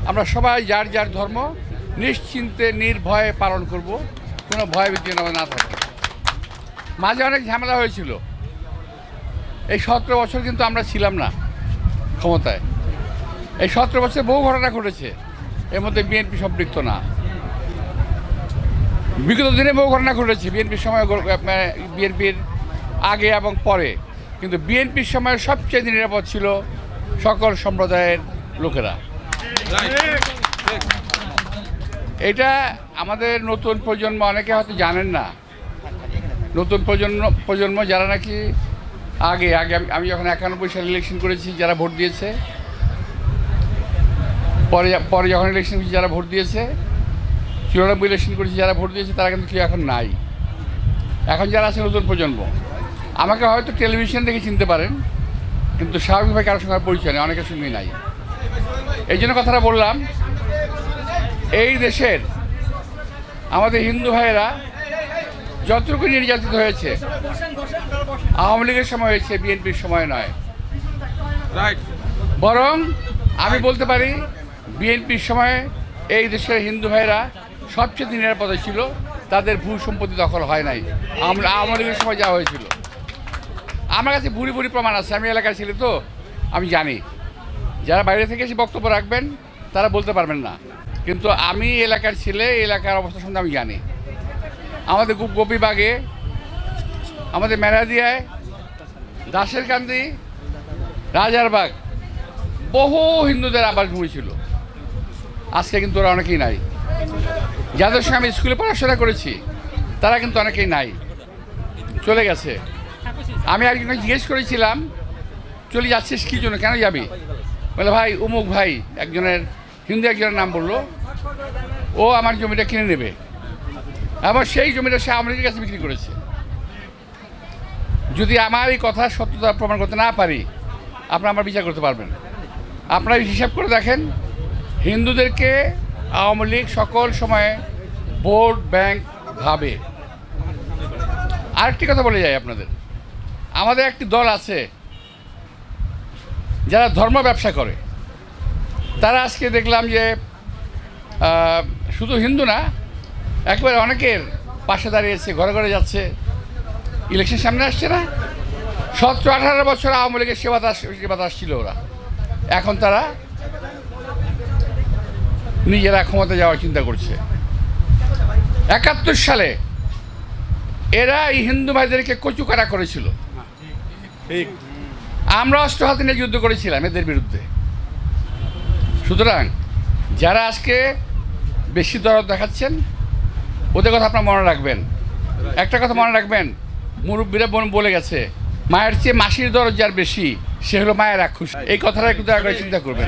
আমরা সবাই যার যার ধর্ম নিশ্চিন্তে নির্ভয়ে পালন করব, কোনো ভয়ভীতি না থাকে। মাঝে অনেক ঝামেলা হয়েছিল। এই 17 বছর কিন্তু আমরা ছিলাম না ক্ষমতায়। এই 17 বছরে বহু ঘটনা ঘটেছে, এর মধ্যে বিএনপি সম্পৃক্ত না। বিগত দিনে বহু ঘটনা ঘটেছে বিএনপির সময়, বিএনপির আগে এবং পরে। কিন্তু বিএনপির সময় সবচেয়ে নিরাপদ ছিল সকল সম্প্রদায়ের লোকেরা। এটা আমাদের নতুন প্রজন্ম অনেকে হয়তো জানেন না। নতুন প্রজন্ম যারা নাকি আগে আমি যখন 91 সালে ইলেকশন করেছি, যারা ভোট দিয়েছে, পরে যখন ইলেকশন করেছি যারা ভোট দিয়েছে, 94 ইলেকশন করেছি যারা ভোট দিয়েছে, তারা কিন্তু কেউ এখন নাই। এখন যারা আছে নতুন প্রজন্ম, আমাকে হয়তো টেলিভিশন দেখে চিনতে পারেন, কিন্তু স্বাভাবিকভাবে কারোর সঙ্গে পরিচয় নেই, অনেকের সঙ্গেই নাই। এই জন্য কথাটা বললাম, এই দেশের আমাদের হিন্দু ভাইয়েরা যতটুকু নির্যাতিত হয়েছে আওয়ামী লীগের সময় হয়েছে, বিএনপির সময় নয়। বরং আমি বলতে পারি বিএনপির সময়ে এই দেশের হিন্দু ভাইয়েরা সবচেয়ে নিরাপদে ছিল, তাদের ভূ সম্পত্তি দখল হয় নাই। আওয়ামী লীগের সময় যা হয়েছিল, আমার কাছে ভুরি ভুরি প্রমাণ আছে। আমি এলাকার ছেলে তো, আমি জানি। যারা বাইরে থেকে এসে বক্তব্য রাখবেন তারা বলতে পারবেন না, কিন্তু আমি এলাকার ছেলে, এলাকার অবস্থা সম্বন্ধে আমি জানি। আমাদের গোপীবাগে, আমাদের মেরাদিয়ায়, দাসেরকান্দি, রাজারবাগ বহু হিন্দুদের আবাসভূমি ছিল। আজকে কিন্তু ওরা অনেকেই নাই। যাদের সঙ্গে আমি স্কুলে পড়াশোনা করেছি তারা কিন্তু অনেকেই নাই, চলে গেছে। আমি একজনকে জিজ্ঞেস করেছিলাম, চলে যাচ্ছিস কী জন্য, কেন যাবি? বলে ভাই অমুক ভাই, একজনের হিন্দু একজনের নাম বললো, ও আমার জমিটা কিনে নেবে। আবার সেই জমিটা সে আওয়ামী লীগের কাছে বিক্রি করেছে। যদি আমার এই কথা সত্যতা প্রমাণ করতে না পারি, আপনারা আমার বিচার করতে পারবেন। আপনারা হিসাব করে দেখেন, হিন্দুদেরকে আওয়ামী লীগ সকল সময়ে ভোট ব্যাংক ভাবে। আরেকটি কথা বলে যাই আপনাদের, আমাদের একটি দল আছে যারা ধর্ম ব্যবসা করে। তারা আজকে দেখলাম যে শুধু হিন্দু না, একেবারে অনেকের পাশে দাঁড়িয়েছে, ঘরে ঘরে যাচ্ছে। ইলেকশন সামনে আসছে না, 17-18 বছর আওয়ামী লীগের সেবাদাস ছিল ওরা। এখন তারা নিজেরা ক্ষমতা যাওয়ার চিন্তা করছে। 71 সালে এরা এই হিন্দু ভাইদেরকে কচুকাটা করেছিল। আমরা অস্ত্র হাতে নিয়ে যুদ্ধ করেছিলাম এদের বিরুদ্ধে। সুতরাং যারা আজকে বেশি দরদ দেখাচ্ছেন, ওদের কথা আপনারা মনে রাখবেন। একটা কথা মনে রাখবেন, মুরব্বীরা বলে গেছে, মায়ের চেয়ে মাসির দরদ যার বেশি, সে হলো মায়ের রাক্ষস। এই কথাটা একটু দয়া করে চিন্তা করবেন।